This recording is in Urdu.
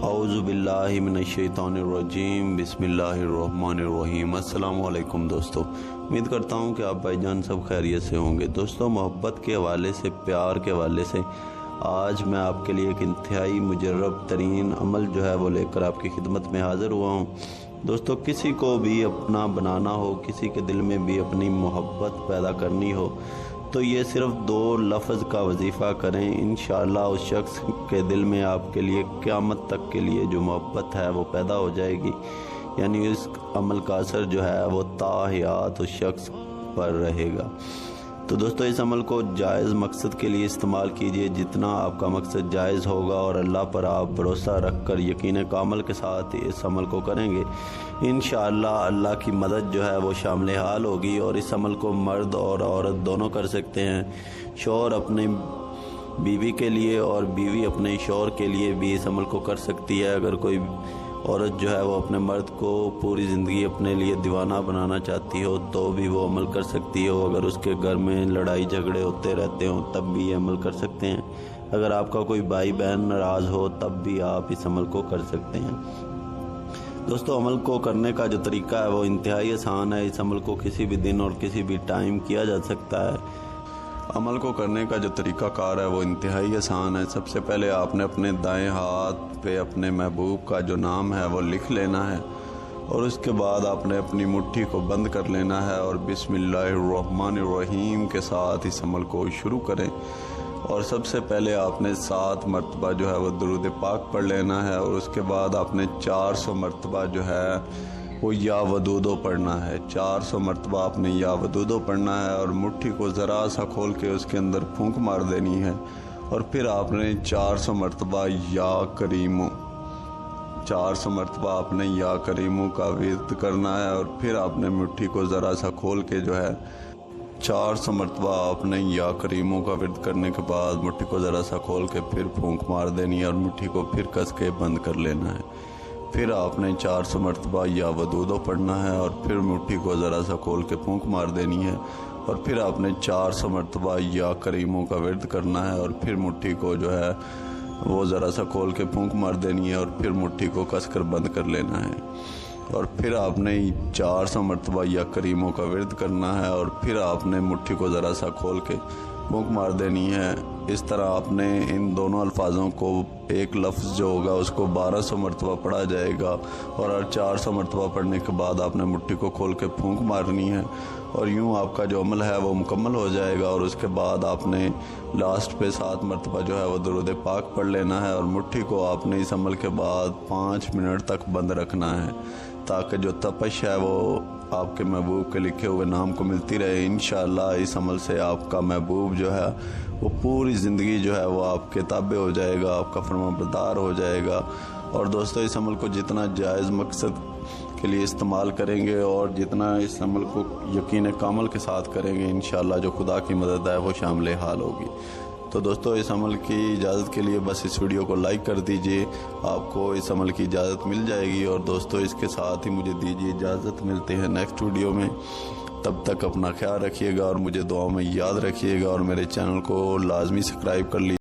اعوذ باللہ من الشیطان الرجیم، بسم اللہ الرحمن الرحیم۔ السلام علیکم دوستو، امید کرتا ہوں کہ آپ بھائی جان سب خیریت سے ہوں گے۔ دوستو، محبت کے حوالے سے، پیار کے حوالے سے آج میں آپ کے لیے ایک انتہائی مجرب ترین عمل جو ہے وہ لے کر آپ کی خدمت میں حاضر ہوا ہوں۔ دوستو، کسی کو بھی اپنا بنانا ہو، کسی کے دل میں بھی اپنی محبت پیدا کرنی ہو تو یہ صرف 2 لفظ کا وظیفہ کریں، انشاءاللہ اس شخص کے دل میں آپ کے لیے قیامت تک کے لیے جو محبت ہے وہ پیدا ہو جائے گی، یعنی اس عمل کا اثر جو ہے وہ تا حیات اس شخص پر رہے گا۔ تو دوستو، اس عمل کو جائز مقصد کے لیے استعمال کیجئے، جتنا آپ کا مقصد جائز ہوگا اور اللہ پر آپ بھروسہ رکھ کر یقین کامل کے ساتھ اس عمل کو کریں گے، انشاءاللہ اللہ کی مدد جو ہے وہ شامل حال ہوگی۔ اور اس عمل کو مرد اور عورت دونوں کر سکتے ہیں، شوہر اپنی بیوی کے لیے اور بیوی اپنے شوہر کے لیے بھی اس عمل کو کر سکتی ہے۔ اگر کوئی عورت جو ہے وہ اپنے مرد کو پوری زندگی اپنے لیے دیوانہ بنانا چاہتی ہو تو بھی وہ عمل کر سکتی ہو۔ اگر اس کے گھر میں لڑائی جھگڑے ہوتے رہتے ہوں تب بھی یہ عمل کر سکتے ہیں۔ اگر آپ کا کوئی بھائی بہن ناراض ہو تب بھی آپ اس عمل کو کر سکتے ہیں۔ دوستو، عمل کو کرنے کا جو طریقہ ہے وہ انتہائی آسان ہے۔ اس عمل کو کسی بھی دن اور کسی بھی ٹائم کیا جا سکتا ہے۔ عمل کو کرنے کا جو طریقہ کار ہے وہ انتہائی آسان ہے۔ سب سے پہلے آپ نے اپنے دائیں ہاتھ پہ اپنے محبوب کا جو نام ہے وہ لکھ لینا ہے، اور اس کے بعد آپ نے اپنی مٹھی کو بند کر لینا ہے اور بسم اللہ الرحمن الرحیم کے ساتھ اس عمل کو شروع کریں۔ اور سب سے پہلے آپ نے 7 مرتبہ جو ہے وہ درود پاک پڑھ لینا ہے، اور اس کے بعد آپ نے 400 مرتبہ جو ہے وہ یا ودودو پڑھنا ہے۔ 400 مرتبہ آپ نے یا ودودو پڑھنا ہے، اور مٹھی کو ذرا سا کھول کے اس کے اندر پھونک مار دینی ہے، اور پھر آپ نے 400 مرتبہ یا کریمو 400 مرتبہ آپ نے یا کریمو کا ورد کرنا ہے، اور پھر آپ نے مٹھی کو ذرا سا کھول کے جو ہے 400 مرتبہ آپ نے یا کریموں کا ورد کرنے کے بعد مٹھی کو ذرا سا کھول کے پھر پھونک مار دینی ہے، اور مٹھی کو پھر کس کے بند کر لینا ہے۔ پھر آپ نے 400 مرتبہ یا ودودو پڑھنا ہے، اور پھر مٹھی کو ذرا سا کھول کے پھونک مار دینی ہے، اور پھر آپ نے 400 مرتبہ یا کریموں کا ورد کرنا ہے، اور پھر مٹھی کو جو ہے وہ ذرا سا کھول کے پھونک مار دینی ہے، اور پھر مٹھی کو کس کر بند کر لینا ہے، اور پھر آپ نے 400 مرتبہ یا کریموں کا ورد کرنا ہے، اور پھر آپ نے مٹھی کو ذرا سا کھول کے پھونک مار دینی ہے۔ اس طرح آپ نے ان دونوں الفاظوں کو، ایک لفظ جو ہوگا اس کو 1200 مرتبہ پڑھا جائے گا، اور ہر 400 مرتبہ پڑھنے کے بعد آپ نے مٹھی کو کھول کے پھونک مارنی ہے، اور یوں آپ کا جو عمل ہے وہ مکمل ہو جائے گا۔ اور اس کے بعد آپ نے لاسٹ پہ 7 مرتبہ جو ہے وہ درود پاک پڑھ لینا ہے، اور مٹھی کو آپ نے اس عمل کے بعد 5 منٹ تک بند رکھنا ہے، تاکہ جو تپش ہے وہ آپ کے محبوب کے لکھے ہوئے نام کو ملتی رہے۔ انشاءاللہ اس عمل سے آپ کا محبوب جو ہے وہ پوری زندگی جو ہے وہ آپ کے تابع ہو جائے گا، آپ کا فرما بردار ہو جائے گا۔ اور دوستو، اس عمل کو جتنا جائز مقصد کے لیے استعمال کریں گے اور جتنا اس عمل کو یقین کامل کے ساتھ کریں گے، انشاءاللہ جو خدا کی مدد ہے وہ شامل حال ہوگی۔ تو دوستو، اس عمل کی اجازت کے لیے بس اس ویڈیو کو لائک کر دیجئے، آپ کو اس عمل کی اجازت مل جائے گی۔ اور دوستو، اس کے ساتھ ہی مجھے دیجئے اجازت، ملتے ہیں نیکسٹ ویڈیو میں۔ تب تک اپنا خیال رکھیے گا اور مجھے دعاؤں میں یاد رکھیے گا، اور میرے چینل کو لازمی سبسکرائب کر لیجیے۔